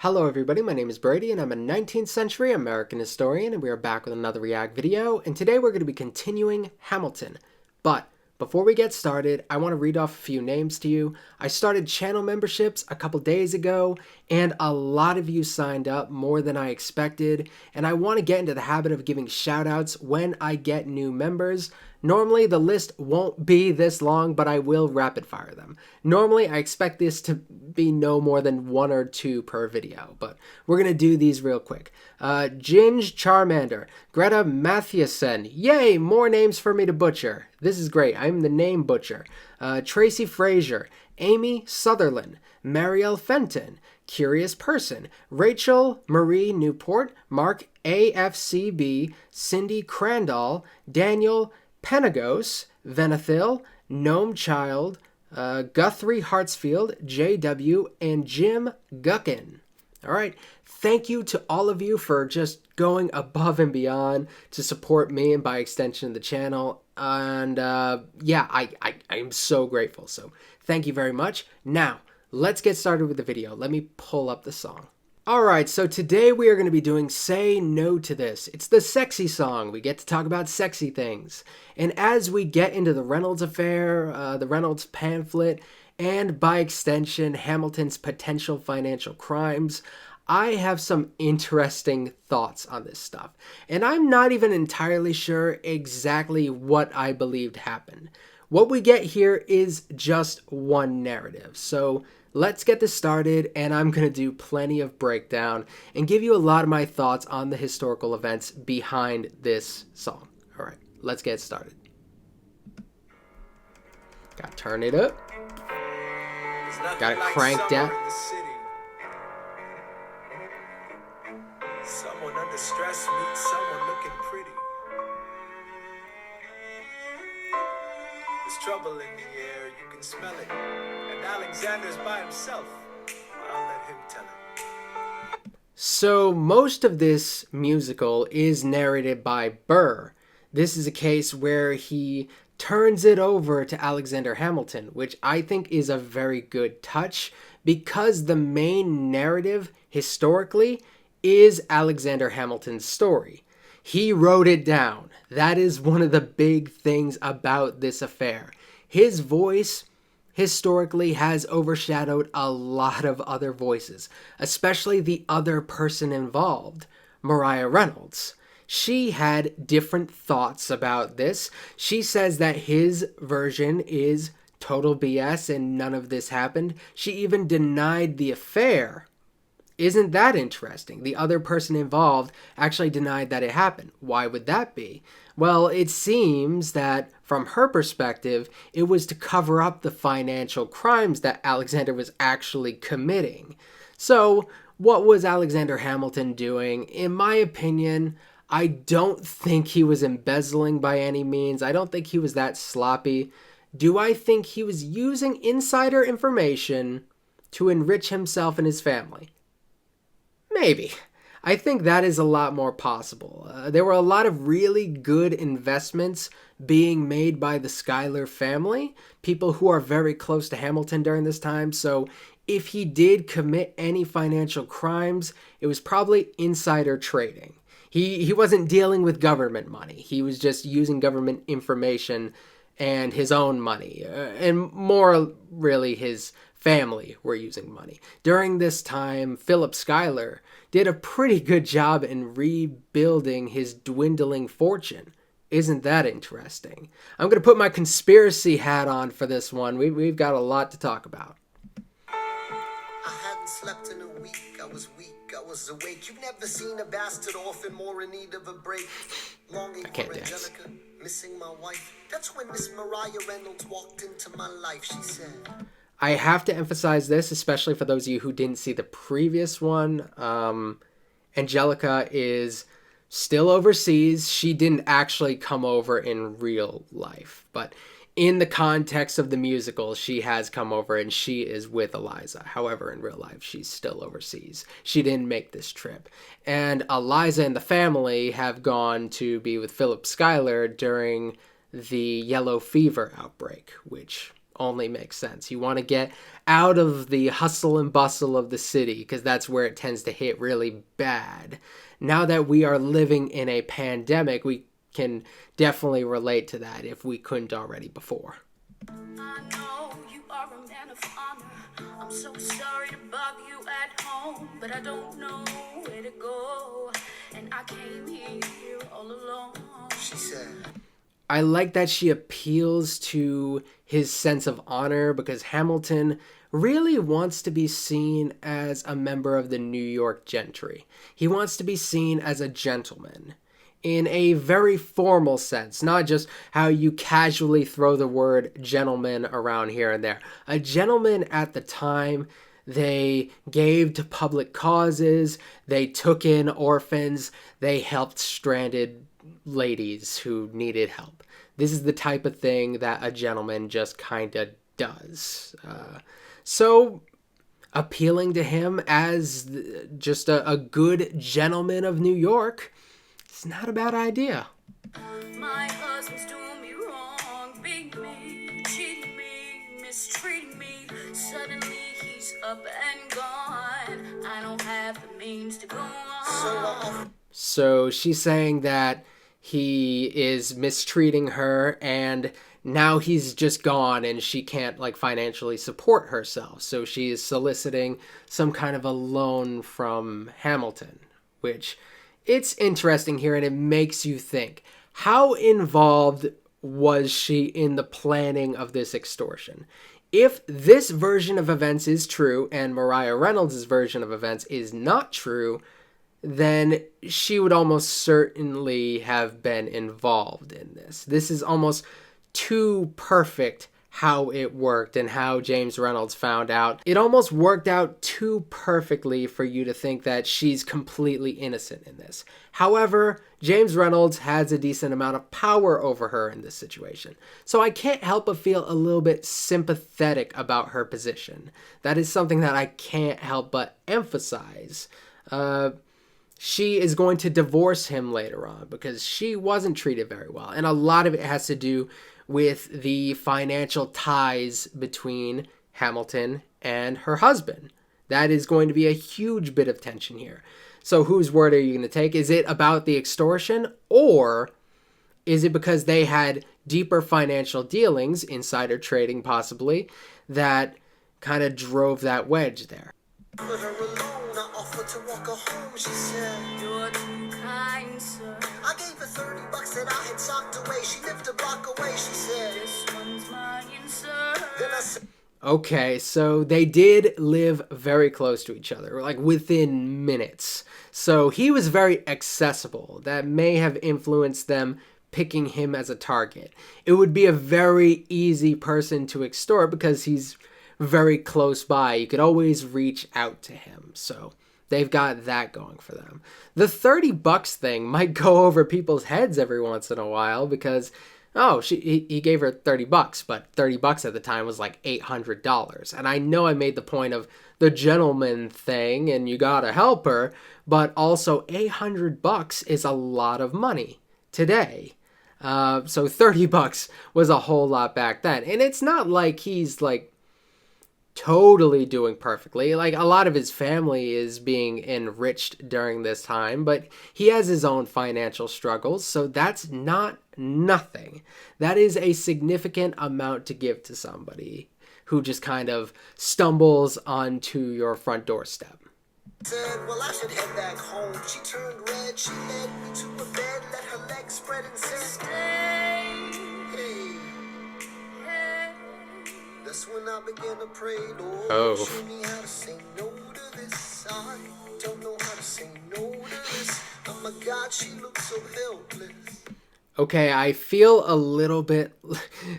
Hello everybody, my name is Brady and I'm a 19th century American historian and we are back with another React video, and today we're going to be continuing Hamilton. But before we get started, I want to read off a few names to you. I started channel memberships a couple days ago and a lot of you signed up, more than I expected, and I want to get into the habit of giving shout outs when I get new members. Normally the list won't be this long, but I will rapid fire them. Normally I expect this to be no more than 1 or 2 per video, but we're going to do these real quick. Ginge Charmander, Greta Mathieson, yay, more names for me to butcher. This is great, I'm the name butcher. Tracy Frazier, Amy Sutherland, Marielle Fenton, Curious Person, Rachel Marie Newport, Mark AFCB, Cindy Crandall, Daniel Penagos, Venethil, Gnome Child, Guthrie Hartsfield, JW, and Jim Guckin. All right, thank you to all of you for just going above and beyond to support me and by extension the channel. And yeah, I'm so grateful. So thank you very much. Now, let's get started with the video. Let me pull up the song. Alright, so today we are going to be doing Say No to This. It's the sexy song. We get to talk about sexy things. And as we get into the Reynolds affair, the Reynolds pamphlet, and by extension, Hamilton's potential financial crimes, I have some interesting thoughts on this stuff. And I'm not even entirely sure exactly what I believed happened. What we get here is just one narrative. So let's get this started, and I'm going to do plenty of breakdown and give you a lot of my thoughts on the historical events behind this song. All right, let's get started. Got to turn it up. Got it cranked down. Someone under stress meets someone looking pretty. There's trouble in the air, you can smell it. And Alexander's by himself. I'll let him tell it. So most of this musical is narrated by Burr. This is a case where he turns it over to Alexander Hamilton, which I think is a very good touch because the main narrative historically is Alexander Hamilton's story. He wrote it down. That is one of the big things about this affair. His voice historically has overshadowed a lot of other voices, especially the other person involved, Maria Reynolds. She had different thoughts about this. She says that his version is total BS and none of this happened. She even denied the affair. Isn't that interesting? The other person involved actually denied that it happened. Why would that be? Well, it seems that from her perspective, it was to cover up the financial crimes that Alexander was actually committing. So, what was Alexander Hamilton doing? In my opinion, I don't think he was embezzling by any means. I don't think he was that sloppy. Do I think he was using insider information to enrich himself and his family? Maybe. I think that is a lot more possible. There were a lot of really good investments being made by the Schuyler family, people who are very close to Hamilton during this time, so if he did commit any financial crimes, it was probably insider trading. He wasn't dealing with government money. He was just using government information and his own money, and more really his family were using money. During this time, Philip Schuyler did a pretty good job in rebuilding his dwindling fortune. Isn't that interesting? I'm going to put my conspiracy hat on for this one. We've got a lot to talk about. I hadn't slept in a week. I was weak. I was awake. You've never seen a bastard orphan more in need of a break. Longing for Angelica, missing my wife. That's when Miss Maria Reynolds walked into my life. She said, I have to emphasize this, especially for those of you who didn't see the previous one. Angelica is still overseas. She didn't actually come over in real life, but in the context of the musical, she has come over and she is with Eliza. However, in real life, she's still overseas. She didn't make this trip. And Eliza and the family have gone to be with Philip Schuyler during the yellow fever outbreak, which only makes sense. You want to get out of the hustle and bustle of the city because that's where it tends to hit really bad. Now that we are living in a pandemic, we can definitely relate to that if we couldn't already before. I know you are a man of honor. I'm so sorry to bother you at home, but I don't know where to go. And I came here all alone. She said, I like that she appeals to his sense of honor because Hamilton really wants to be seen as a member of the New York gentry. He wants to be seen as a gentleman in a very formal sense, not just how you casually throw the word gentleman around here and there. A gentleman at the time, they gave to public causes, they took in orphans, they helped stranded ladies who needed help. This is the type of thing that a gentleman just kind of does. So appealing to him as just a good gentleman of New York, it's not a bad idea. My husband's doing me wrong, beating me, cheating me, mistreating me. Suddenly he's up and gone. I don't have the means to go on. So she's saying that he is mistreating her and now he's just gone and she can't like financially support herself. So she is soliciting some kind of a loan from Hamilton, which it's interesting here and it makes you think, how involved was she in the planning of this extortion? If this version of events is true and Mariah Reynolds' version of events is not true, then she would almost certainly have been involved in this. This is almost too perfect how it worked and how James Reynolds found out. It almost worked out too perfectly for you to think that she's completely innocent in this. However, James Reynolds has a decent amount of power over her in this situation. So I can't help but feel a little bit sympathetic about her position. That is something that I can't help but emphasize. She is going to divorce him later on because she wasn't treated very well. And a lot of it has to do with the financial ties between Hamilton and her husband. That is going to be a huge bit of tension here. So whose word are you going to take? Is it about the extortion, or is it because they had deeper financial dealings, insider trading possibly, that kind of drove that wedge there? put her alone. I offered to walk her home. She said, You're too kind, sir. I gave her $30 that I had socked away. She lived a block away. She said, This one's mine, sir. then I said, Okay, so they did live very close to each other, like within minutes. So he was very accessible. That may have influenced them picking him as a target. It would be a very easy person to extort because he's very close by. You could always reach out to him. So they've got that going for them. The $30 thing might go over people's heads every once in a while because he gave her $30, but $30 at the time was like $800. And I know I made the point of the gentleman thing and you gotta help her, but also $800 is a lot of money today. So $30 was a whole lot back then. And it's not like he's like totally doing perfectly. Like a lot of his family is being enriched during this time, but he has his own financial struggles. So that's not nothing. That is a significant amount to give to somebody who just kind of stumbles onto your front doorstep. said, well, I should head back home. She turned red. She led me to a bed, let her legs spread and said, Stay. hey. Hey. That's when I began to pray, Lord, Oh. show me how to say no to this. I don't know how to say no to this. Oh my God, she looks so helpless. Okay, I feel a little bit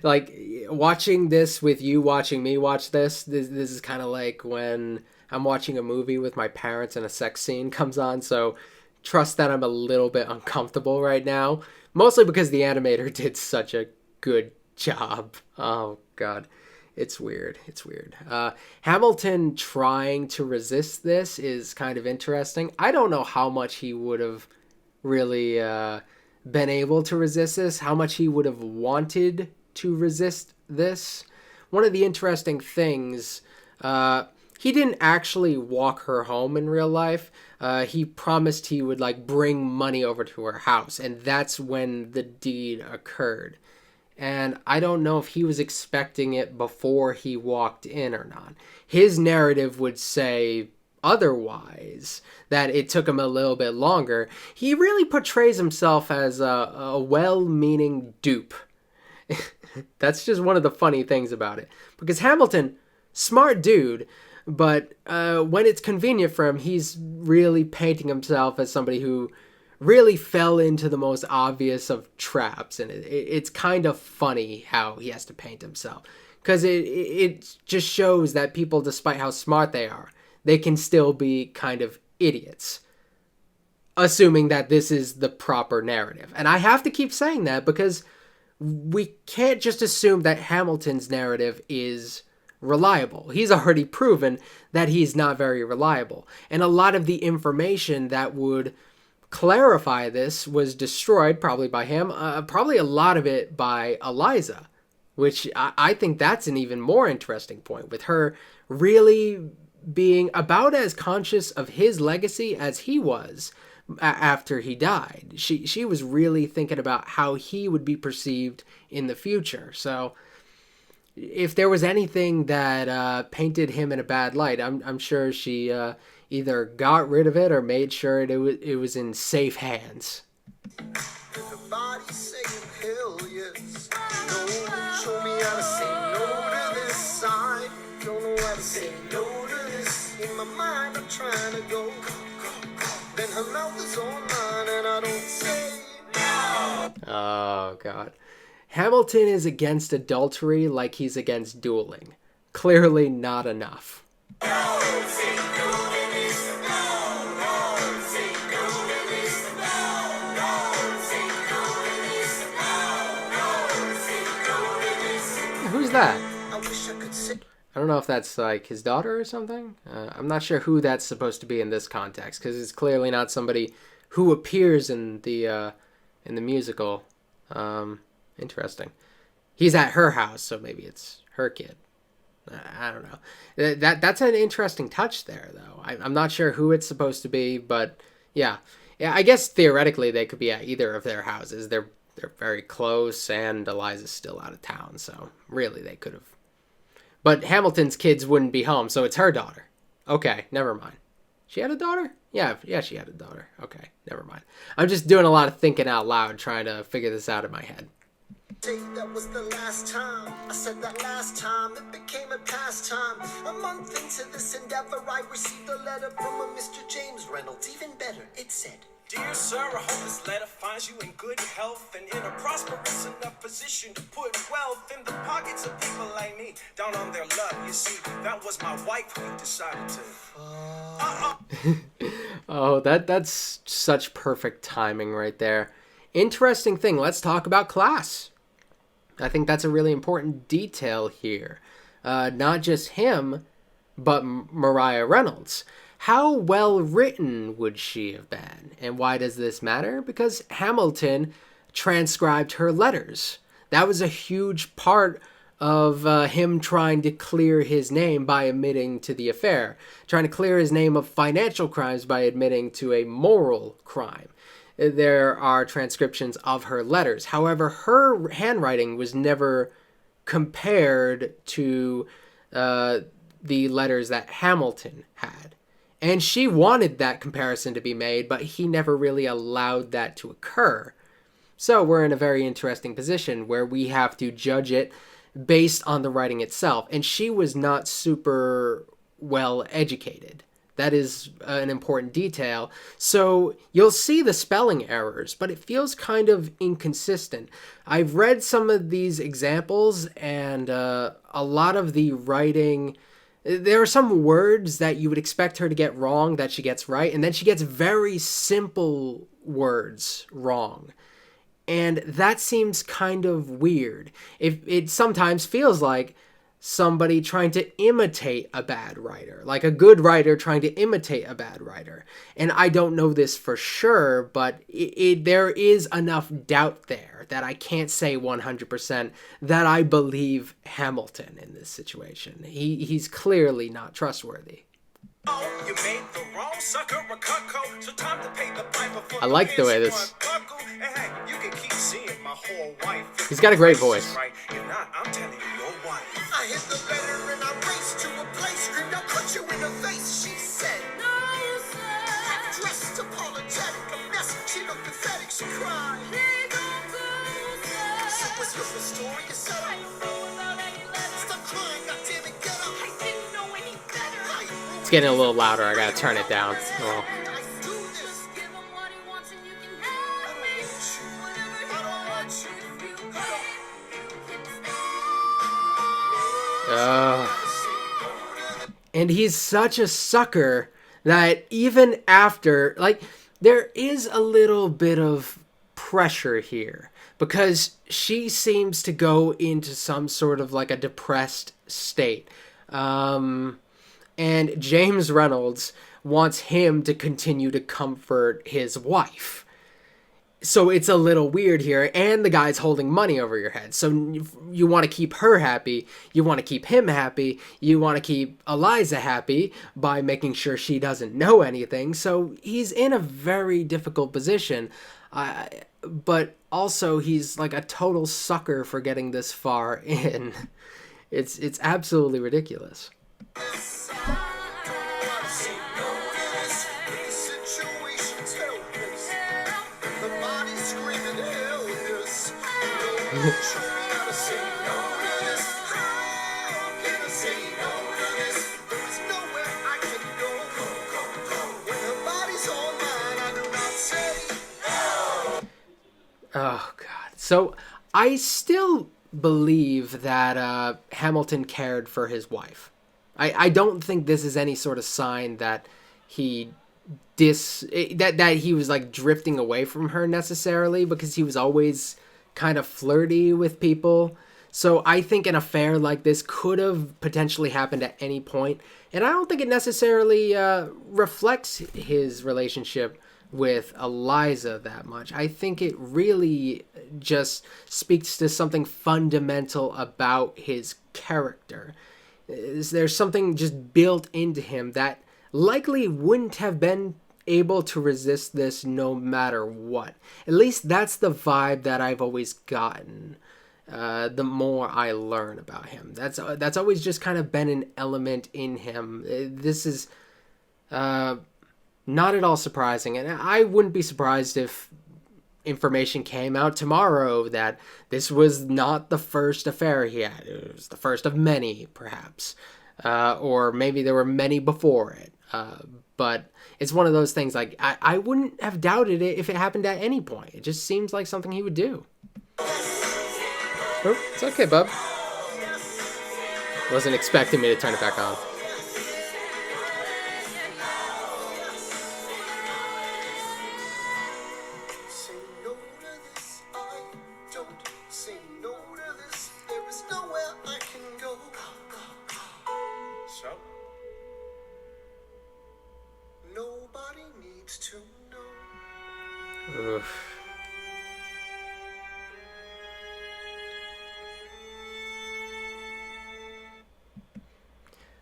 like watching this with you, watching me watch this. This is kind of like when I'm watching a movie with my parents and a sex scene comes on. So trust that I'm a little bit uncomfortable right now. Mostly because the animator did such a good job. Oh, God. It's weird. It's weird. Hamilton trying to resist this is kind of interesting. I don't know how much he would have really been able to resist this, how much he would have wanted to resist this. one of the interesting things, he didn't actually walk her home in real life. He promised he would like bring money over to her house, and that's when the deed occurred. And I don't know if he was expecting it before he walked in or not. His narrative would say otherwise, that it took him a little bit longer. He really portrays himself as a well-meaning dupe. That's just one of the funny things about it. Because Hamilton, smart dude, but when it's convenient for him, he's really painting himself as somebody who really fell into the most obvious of traps. And it's kind of funny how he has to paint himself. Because it just shows that people, despite how smart they are, they can still be kind of idiots. Assuming that this is the proper narrative. And I have to keep saying that because we can't just assume that Hamilton's narrative is reliable. He's already proven that he's not very reliable. And a lot of the information that would clarify this was destroyed, probably by him, probably a lot of it by Eliza, which I think that's an even more interesting point, with her really being about as conscious of his legacy as he was after he died. She was really thinking about how he would be perceived in the future. So if there was anything that painted him in a bad light, I'm sure she either got rid of it or made sure it was in safe hands. Everybody saying hell yes. No, show me how to say no to this. I don't know how to say no to this. In my mind, I'm trying to go. Then her mouth is on mine and I don't say no. Oh, God. Hamilton is against adultery like he's against dueling. Clearly not enough. Who's that? I don't know if that's like his daughter or something. I'm not sure who that's supposed to be in this context, because it's clearly not somebody who appears in the musical. Interesting. He's at her house, so maybe it's her kid. I don't know. That's an interesting touch there, though. I'm not sure who it's supposed to be, but yeah. I guess theoretically they could be at either of their houses. They're very close, and Eliza's still out of town, so really they could have. But Hamilton's kids wouldn't be home, so it's her daughter. Okay, never mind. She had a daughter? Yeah, she had a daughter. Okay, never mind. I'm just doing a lot of thinking out loud, trying to figure this out in my head. That was the last time I said that last time. It became a pastime. A month into this endeavor, I received a letter from a Mr. James Reynolds. Even better, it said, Dear sir, I hope this letter finds you in good health and in a prosperous enough position to put wealth in the pockets of people like me, down on their luck. You see, that was my wife who decided to. Oh, that's such perfect timing right there. Interesting thing. Let's talk about class. I think that's a really important detail here. Not just him, but Maria Reynolds. How well written would she have been? And why does this matter? Because Hamilton transcribed her letters. That was a huge part of him trying to clear his name by admitting to the affair. Trying to clear his name of financial crimes by admitting to a moral crime. There are transcriptions of her letters. However, her handwriting was never compared to the letters that Hamilton had. And she wanted that comparison to be made, but he never really allowed that to occur. So we're in a very interesting position where we have to judge it based on the writing itself. And she was not super well educated. That is an important detail. So you'll see the spelling errors, but it feels kind of inconsistent. I've read some of these examples, and a lot of the writing, there are some words that you would expect her to get wrong that she gets right, and then she gets very simple words wrong. And that seems kind of weird. It sometimes feels like somebody trying to imitate a bad writer, like a good writer trying to imitate a bad writer. And I don't know this for sure, but there is enough doubt there that I can't say 100% that I believe Hamilton in this situation. He's clearly not trustworthy. You made the wrong sucker a cucko, so time to pay the piper for I like the way this... And hey, you can keep seeing my whole wife. He's got a great voice. Right. If not, I'm telling you, your wife. I hit the letter and I raced to a place, screamed, I'll cut you in the face, she said. No, you said. Dressed apologetic, a mess, she looked pathetic, she cried. Please don't go, So sir. what's your story, you said? I don't know about any letters. Stop crying, goddammit, get up. I didn't know any better. It's getting a little louder. I gotta turn it down. Oh. Just give him what he wants and you can have me. Whatever he wants, if you pay, you can stay. And he's such a sucker that even after, like, there is a little bit of pressure here because she seems to go into some sort of like a depressed state. And James Reynolds wants him to continue to comfort his wife. So it's a little weird here, and the guy's holding money over your head. So you want to keep her happy, you want to keep him happy, you want to keep Eliza happy by making sure she doesn't know anything. So he's in a very difficult position, but also he's like a total sucker for getting this far in. It's absolutely ridiculous. Oh, God. So I still believe that Hamilton cared for his wife. I don't think this is any sort of sign that he that he was like drifting away from her necessarily, because he was always kind of flirty with people. So I think an affair like this could have potentially happened at any point, and I don't think it necessarily reflects his relationship with Eliza that much. I think it really just speaks to something fundamental about his character. There's something just built into him that likely wouldn't have been able to resist this no matter what. At least that's the vibe that I've always gotten the more I learn about him. That's always just kind of been an element in him. This is not at all surprising, and I wouldn't be surprised if information came out tomorrow that this was not the first affair he had. It was the first of many, perhaps. Or maybe there were many before it. But it's one of those things, like, I wouldn't have doubted it if it happened at any point. It just seems like something he would do. Oh, it's okay, bub. Wasn't expecting me to turn it back on. Oof.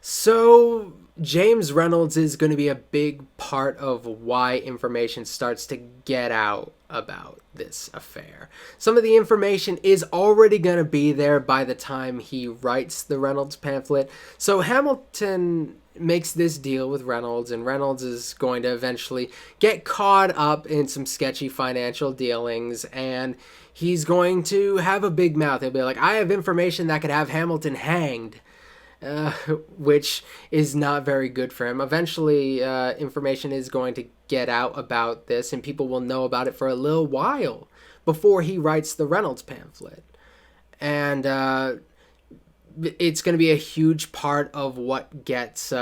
So James Reynolds is going to be a big part of why information starts to get out about this affair. Some of the information is already going to be there by the time he writes the Reynolds pamphlet. So Hamilton makes this deal with Reynolds, and Reynolds is going to eventually get caught up in some sketchy financial dealings, and he's going to have a big mouth. He'll be like, I have information that could have Hamilton hanged. Which is not very good for him. Eventually, information is going to get out about this, and people will know about it for a little while before he writes the Reynolds pamphlet. And it's going to be a huge part of what gets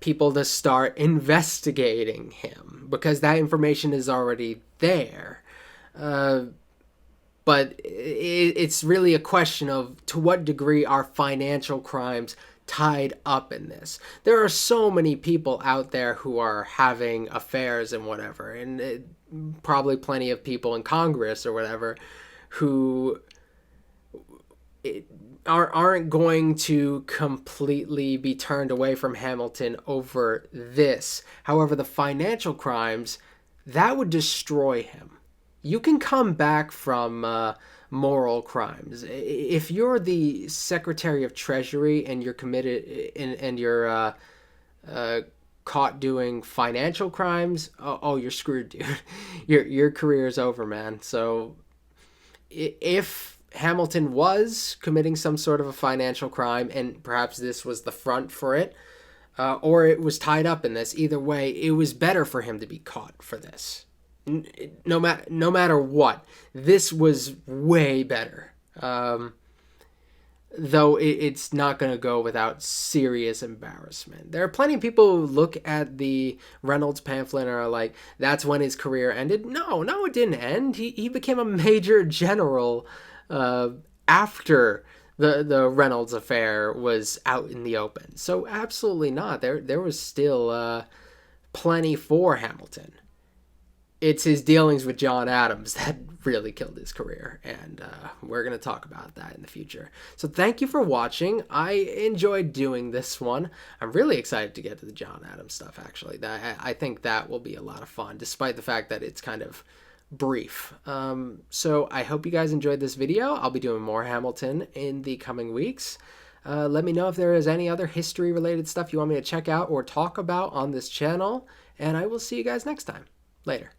people to start investigating him, because that information is already there. But it's really a question of to what degree are financial crimes tied up in this. There are so many people out there who are having affairs and whatever, and probably plenty of people in Congress or whatever who aren't going to completely be turned away from Hamilton over this. However, the financial crimes, that would destroy him. You can come back from moral crimes. If you're the Secretary of Treasury and you're committed and you're caught doing financial crimes, oh, you're screwed, dude. Your career is over, man. So if Hamilton was committing some sort of a financial crime, and perhaps this was the front for it, or it was tied up in this, either way, it was better for him to be caught for this. No matter what, this was way better. Though it's not going to go without serious embarrassment. There are plenty of people who look at the Reynolds pamphlet and are like, that's when his career ended. No, it didn't end. He became a major general after the Reynolds affair was out in the open. So absolutely not. There was still plenty for Hamilton. It's his dealings with John Adams that really killed his career, and we're going to talk about that in the future. So thank you for watching. I enjoyed doing this one. I'm really excited to get to the John Adams stuff, actually. I think that will be a lot of fun, despite the fact that it's kind of brief. So I hope you guys enjoyed this video. I'll be doing more Hamilton in the coming weeks. Let me know if there is any other history-related stuff you want me to check out or talk about on this channel, and I will see you guys next time. Later.